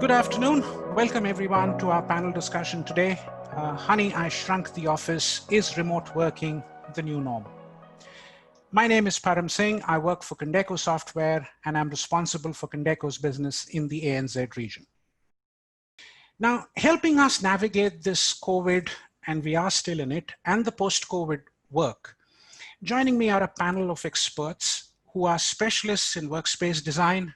Good afternoon. Welcome everyone to our panel discussion today. Honey, I Shrunk the Office. Is remote working the new norm? My name is Param Singh. I work for Condeco Software and I'm responsible for Condeco's business in the ANZ region. Now, helping us navigate this COVID, and we are still in it, and the post-COVID work, joining me are a panel of experts who are specialists in workspace design,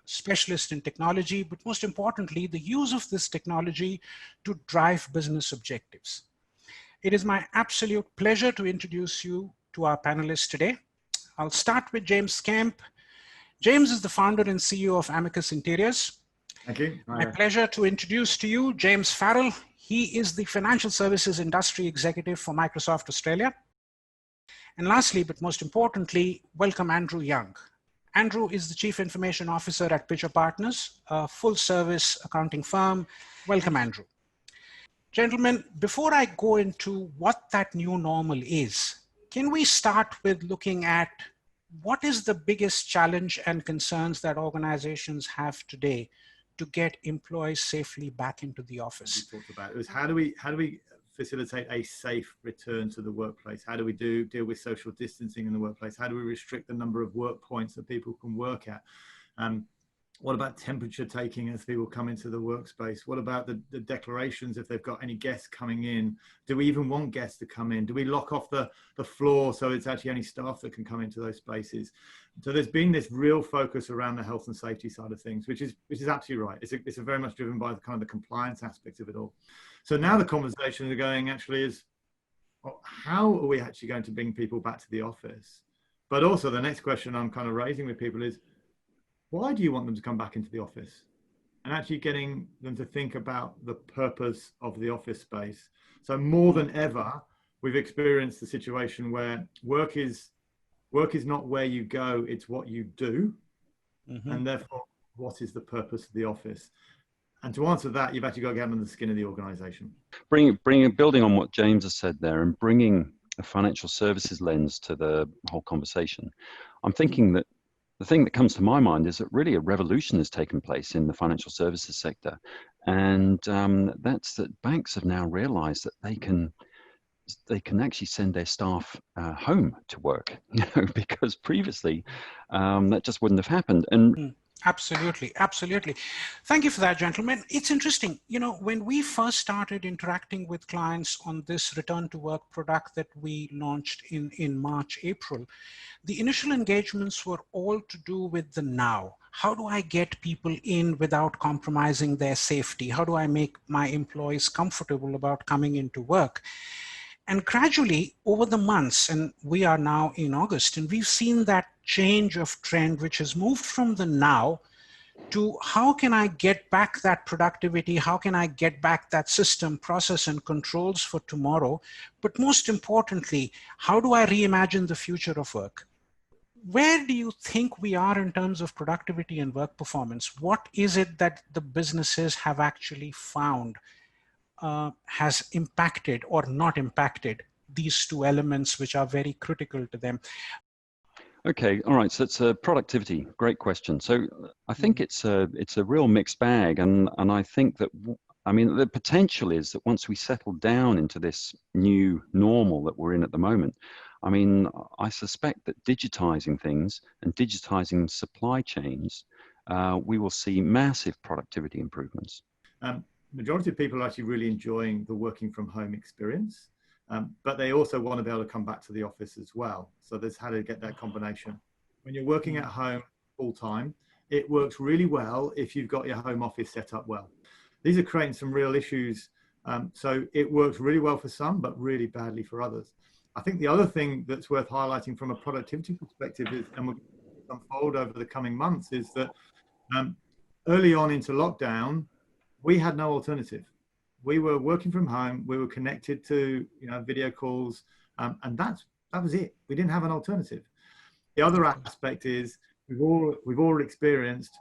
specialists in technology, but most importantly, the use of this technology to drive business objectives. It is my absolute pleasure to introduce you to our panelists today. I'll start with James Kemp. James is the founder and CEO of Amicus Interiors. Thank you. My pleasure to introduce to you James Farrell. He is the Financial Services Industry Executive for Microsoft Australia. And lastly, but most importantly, welcome Andrew Young. Andrew is the Chief Information Officer at Pitcher Partners, a full-service accounting firm. Welcome, Andrew. Gentlemen, before I go into what that new normal is, can we start with looking at what is the biggest challenge and concerns that organizations have today to get employees safely back into the office? We talked about it was how do we facilitate a safe return to the workplace? How do we deal with social distancing in the workplace? How do we restrict the number of work points that people can work at? What about temperature taking as people come into the workspace? What about the declarations if they've got any guests coming in? Do we even want guests to come in? Do we lock off the floor so it's actually only staff that can come into those spaces? So there's been this real focus around the health and safety side of things, which is absolutely right. It's very much driven by the kind of the compliance aspect of it all. So now the conversations are going actually is, well, how are we actually going to bring people back to the office? But also the next question I'm kind of raising with people is, why do you want them to come back into the office? And actually getting them to think about the purpose of the office space. So more than ever, we've experienced the situation where work is not where you go, it's what you do. Mm-hmm. And therefore, what is the purpose of the office? And to answer that, you've actually got to get under the skin of the organization. Building on what James has said there and bringing a financial services lens to the whole conversation, I'm thinking that the thing that comes to my mind is that really a revolution has taken place in the financial services sector. And that's that banks have now realized that they can actually send their staff home to work, because previously that just wouldn't have happened. And Absolutely, absolutely. Thank you for that, gentlemen. It's interesting, when we first started interacting with clients on this return to work product that we launched in March, April, the initial engagements were all to do with the now. How do I get people in without compromising their safety? How do I make my employees comfortable about coming into work? And gradually over the months, and we are now in August, and we've seen that change of trend, which has moved from the now to how can I get back that productivity? How can I get back that system, process, and controls for tomorrow? But most importantly, how do I reimagine the future of work? Where do you think we are in terms of productivity and work performance? What is it that the businesses have actually found has impacted or not impacted these two elements, which are very critical to them? Okay, all right. So it's productivity. Great question. So I think it's a real mixed bag, and I think that the potential is that once we settle down into this new normal that we're in at the moment, I suspect that digitizing things and digitizing supply chains, we will see massive productivity improvements. Majority of people are actually really enjoying the working from home experience, but they also want to be able to come back to the office as well. So there's how to get that combination. When you're working at home full time, it works really well if you've got your home office set up well. These are creating some real issues. So it works really well for some, but really badly for others. I think the other thing that's worth highlighting from a productivity perspective is, and will unfold over the coming months, is that early on into lockdown, we had no alternative. We were working from home. We were connected to video calls, and that was it. We didn't have an alternative. The other aspect is we've all experienced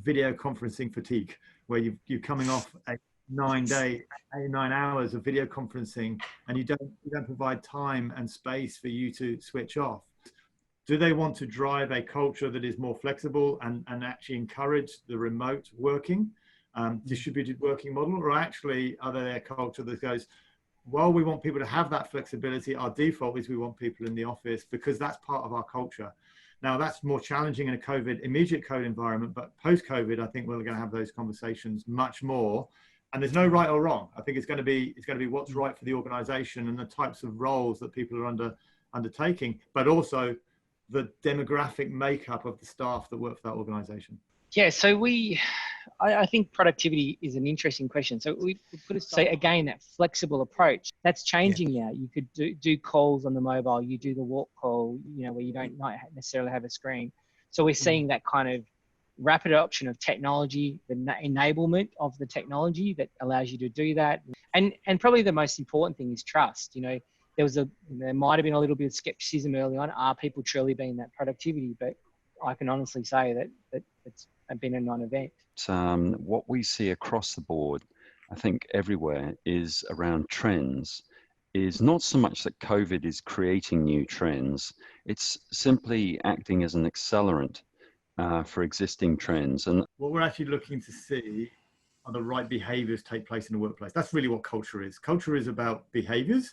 video conferencing fatigue, where you're coming off a 9 hours of video conferencing, and you don't provide time and space for you to switch off. Do they want to drive a culture that is more flexible and actually encourage the remote working? distributed working model, or actually are there a culture that goes, while we want people to have that flexibility, our default is we want people in the office because that's part of our culture. Now that's more challenging in a immediate COVID environment, but post-COVID, I think we're going to have those conversations much more. And there's no right or wrong. I think it's going to be what's right for the organization and the types of roles that people are undertaking, but also the demographic makeup of the staff that work for that organization. Yeah, so I think productivity is an interesting question. So we put it, so again, that flexible approach, that's changing now. You could do calls on the mobile, you do the walk call, where you don't necessarily have a screen. So we're seeing that kind of rapid adoption of technology, the enablement of the technology that allows you to do that. And probably the most important thing is trust. There might have been a little bit of skepticism early on. Are people truly being that productivity? But I can honestly say that it's been a non-event. What we see across the board, I think everywhere, is around trends, is not so much that COVID is creating new trends, it's simply acting as an accelerant for existing trends. And what we're actually looking to see are the right behaviors take place in the workplace. That's really what culture is. Culture is about behaviors.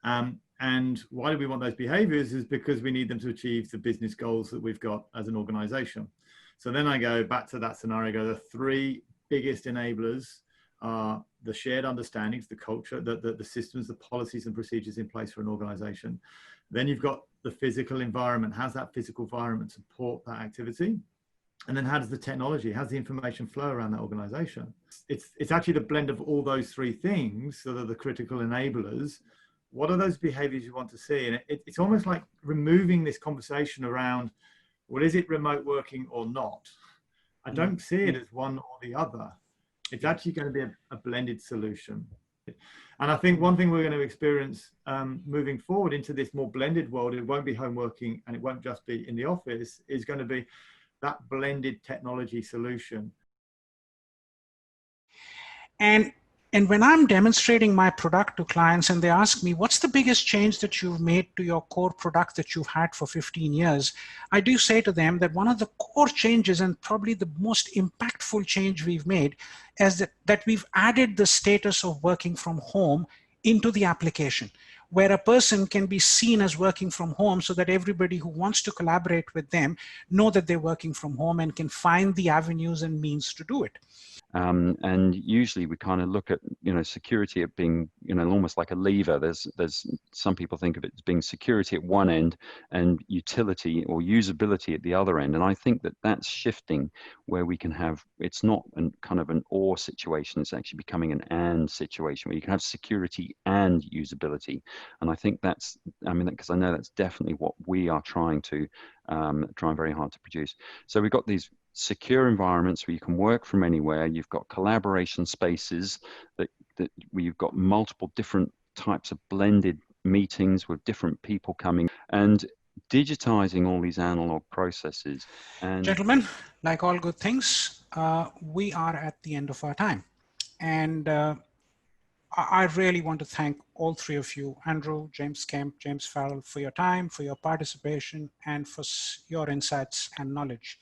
And why do we want those behaviors is because we need them to achieve the business goals that we've got as an organization. So then I go back to that scenario, the three biggest enablers are the shared understandings, the culture, the systems, the policies and procedures in place for an organization. Then you've got the physical environment. How's that physical environment support that activity? And then how does the technology, how's the information flow around that organization? It's actually the blend of all those three things that are the critical enablers. What are those behaviors you want to see? And it's almost like removing this conversation around, well, is it remote working or not? I don't see it as one or the other. It's actually going to be a blended solution. And I think one thing we're going to experience moving forward into this more blended world, it won't be home working and it won't just be in the office, is going to be that blended technology solution. And when I'm demonstrating my product to clients and they ask me, what's the biggest change that you've made to your core product that you've had for 15 years? I do say to them that one of the core changes and probably the most impactful change we've made is that we've added the status of working from home into the application, where a person can be seen as working from home so that everybody who wants to collaborate with them know that they're working from home and can find the avenues and means to do it. And usually we kind of look at, security at being, almost like a lever. There's some people think of it as being security at one end and utility or usability at the other end. And I think that that's shifting, where we can have, it's not kind of an or situation, it's actually becoming an and situation where you can have security and usability. And I think because I know that's definitely what we are trying very hard to produce. So we've got these secure environments where you can work from anywhere. You've got collaboration spaces that where you've got multiple different types of blended meetings with different people coming, and digitizing all these analog processes. And gentlemen, like all good things, we are at the end of our time. And I really want to thank all three of you, Andrew, James Kemp, James Farrell, for your time, for your participation, and for your insights and knowledge.